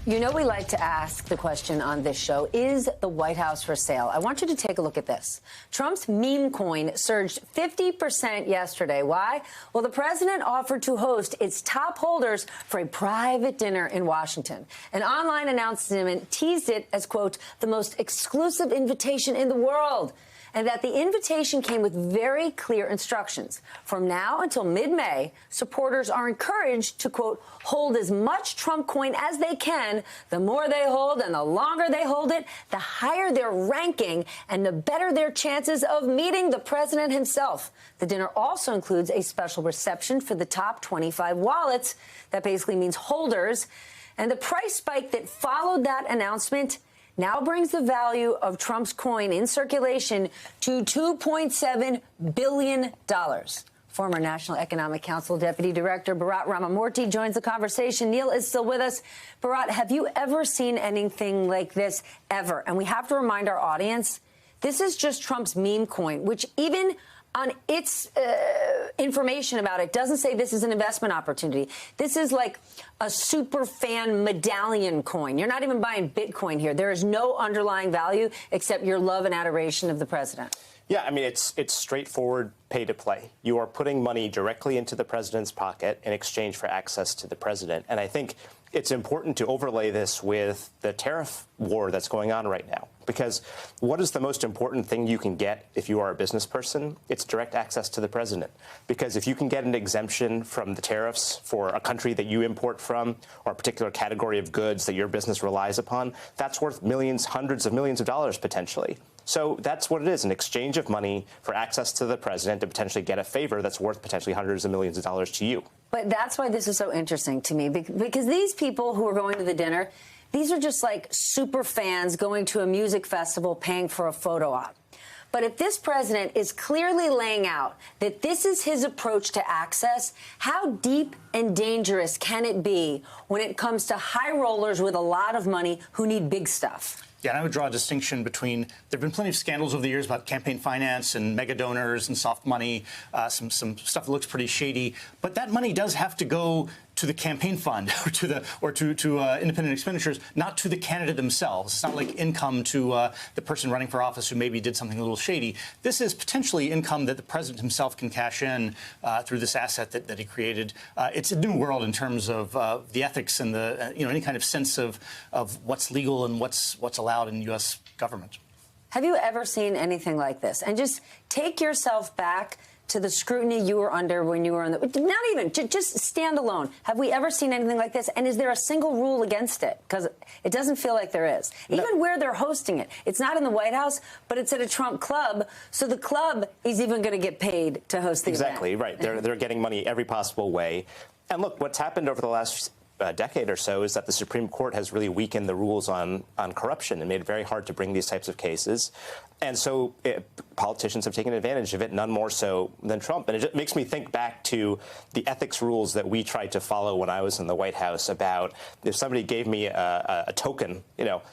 You know, we like to ask the question on this show, is the White House for sale? I want you to take a look at this. Trump's meme coin surged 50% yesterday. Why? Well, the president offered to host its top holders for a private dinner in Washington. An online announcement teased it as, quote, the most exclusive invitation in the world. And that the invitation came with very clear instructions. From now until mid-May, supporters are encouraged to, quote, hold as much Trump coin as they can. The more they hold and the longer they hold it, the higher their ranking and the better their chances of meeting the president himself. The dinner also includes a special reception for the top 25 wallets. That basically means holders. And the price spike that followed that announcement now brings the value of Trump's coin in circulation to $2.7 billion. Former National Economic Council Deputy Director Bharat Ramamurthy joins the conversation. Neil is still with us. Bharat, have you ever seen anything like this, ever? And we have to remind our audience, this is just Trump's meme coin, which even on its information about it doesn't say this is an investment opportunity. This is like a super fan medallion coin. You're not even buying Bitcoin here. There is no underlying value except your love and adoration of the president. Yeah, I mean, it's straightforward pay to play. You are putting money directly into the president's pocket in exchange for access to the president. And I think it's important to overlay this with the tariff war that's going on right now. Because what is the most important thing you can get if you are a business person? It's direct access to the president. Because if you can get an exemption from the tariffs for a country that you import from or a particular category of goods that your business relies upon, that's worth millions, hundreds of millions of dollars potentially. So that's what it is, an exchange of money for access to the president to potentially get a favor that's worth potentially hundreds of millions of dollars to you. But that's why this is so interesting to me, because these people who are going to the dinner, these are just like super fans going to a music festival paying for a photo op. But if this president is clearly laying out that this is his approach to access, how deep and dangerous can it be when it comes to high rollers with a lot of money who need big stuff? Yeah, and I would draw a distinction between, there have been plenty of scandals over the years about campaign finance and mega donors and soft money, some stuff that looks pretty shady. But that money does have to go to the campaign fund or to independent expenditures, not to the candidate themselves. It's not like income to the person running for office who maybe did something a little shady. This is potentially income that the president himself can cash in through this asset that he created. It's a new world in terms of the ethics and the any kind of sense of what's legal and what's allowed in U.S. government. Have you ever seen anything like this? And just take yourself back to the scrutiny you were under when you were in the, not even, just stand alone. Have we ever seen anything like this? And is there a single rule against it? Because it doesn't feel like there is. No. Even where they're hosting it. It's not in the White House, but it's at a Trump club. So the club is even going to get paid to host the event. Exactly, right. They're getting money every possible way. And look, what's happened over the last decade or so is that the Supreme Court has really weakened the rules on corruption and made it very hard to bring these types of cases. And so politicians have taken advantage of it, none more so than Trump. And it just makes me think back to the ethics rules that we tried to follow when I was in the White House about if somebody gave me a token,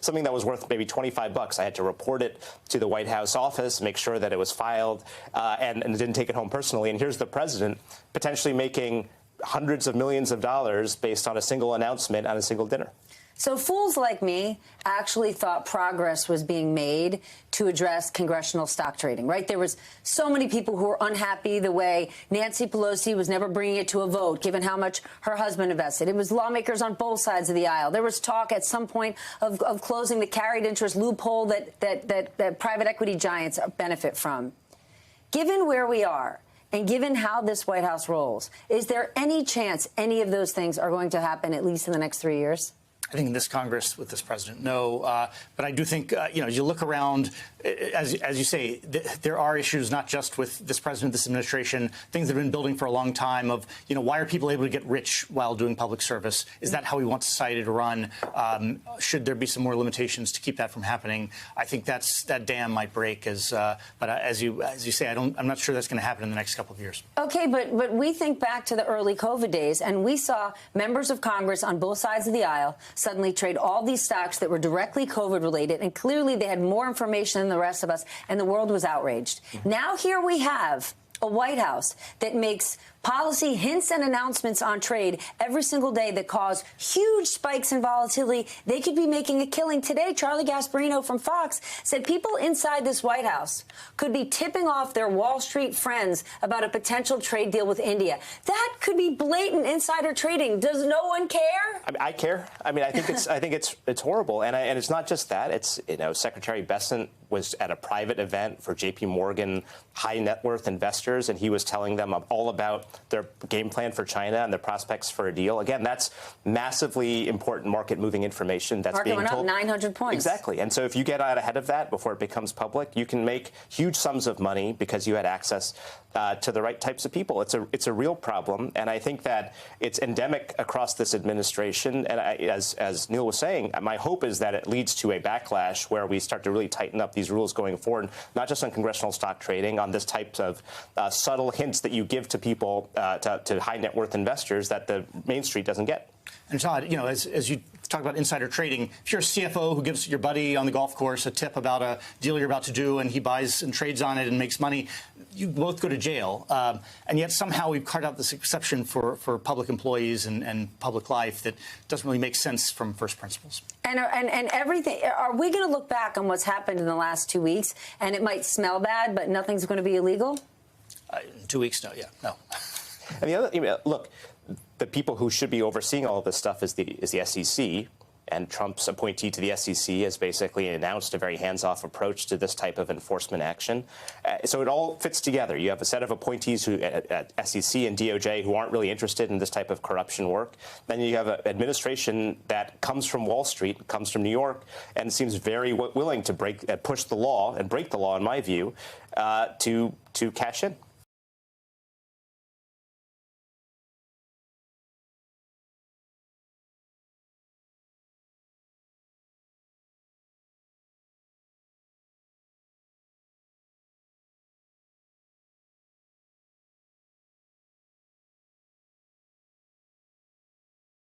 something that was worth maybe $25, I had to report it to the White House office, make sure that it was filed, and didn't take it home personally. And here's the president potentially making hundreds of millions of dollars based on a single announcement on a single dinner. So fools like me actually thought progress was being made to address congressional stock trading, right? There was so many people who were unhappy the way Nancy Pelosi was never bringing it to a vote, given how much her husband invested. It was lawmakers on both sides of the aisle. There was talk at some point of closing the carried interest loophole that private equity giants benefit from. Given where we are, and given how this White House rolls, is there any chance any of those things are going to happen at least in the next 3 years? I think in this Congress with this president, no. But I do think, you look around, as you say, there are issues not just with this president, this administration, things that have been building for a long time of, why are people able to get rich while doing public service? Is that how we want society to run? Should there be some more limitations to keep that from happening? I think that dam might break. But as you say, I'm not sure that's going to happen in the next couple of years. OK, but we think back to the early COVID days, and we saw members of Congress on both sides of the aisle suddenly trade all these stocks that were directly COVID related. And clearly they had more information than the rest of us. And the world was outraged. Now here we have a White House that makes Policy hints and announcements on trade every single day that cause huge spikes in volatility. They could be making a killing. Today, Charlie Gasparino from Fox said people inside this White House could be tipping off their Wall Street friends about a potential trade deal with India. That could be blatant insider trading. Does no one care? I care. I mean, I think it's horrible, and it's not just that. It's, Secretary Bessent was at a private event for J.P. Morgan high net worth investors, and he was telling them all about their game plan for China and their prospects for a deal. Again, that's massively important market moving information that's being told. Market went up 900 points. Exactly. And so if you get out ahead of that before it becomes public, you can make huge sums of money because you had access to the right types of people. It's a real problem, and I think that it's endemic across this administration. And as Neil was saying, my hope is that it leads to a backlash where we start to really tighten up these rules going forward, not just on congressional stock trading, on this type of subtle hints that you give to people, to high net worth investors that the Main Street doesn't get. And Todd, as you talk about insider trading, if you're a CFO who gives your buddy on the golf course a tip about a deal you're about to do and he buys and trades on it and makes money, you both go to jail. And yet somehow we've carved out this exception for public employees and public life that doesn't really make sense from first principles. And everything, are we going to look back on what's happened in the last 2 weeks and it might smell bad, but nothing's going to be illegal? In 2 weeks, no. And the other, look, the people who should be overseeing all of this stuff is the SEC, and Trump's appointee to the SEC has basically announced a very hands-off approach to this type of enforcement action. So it all fits together. You have a set of appointees at SEC and DOJ who aren't really interested in this type of corruption work. Then you have an administration that comes from Wall Street, comes from New York, and seems very willing to push the law and break the law, in my view, to cash in.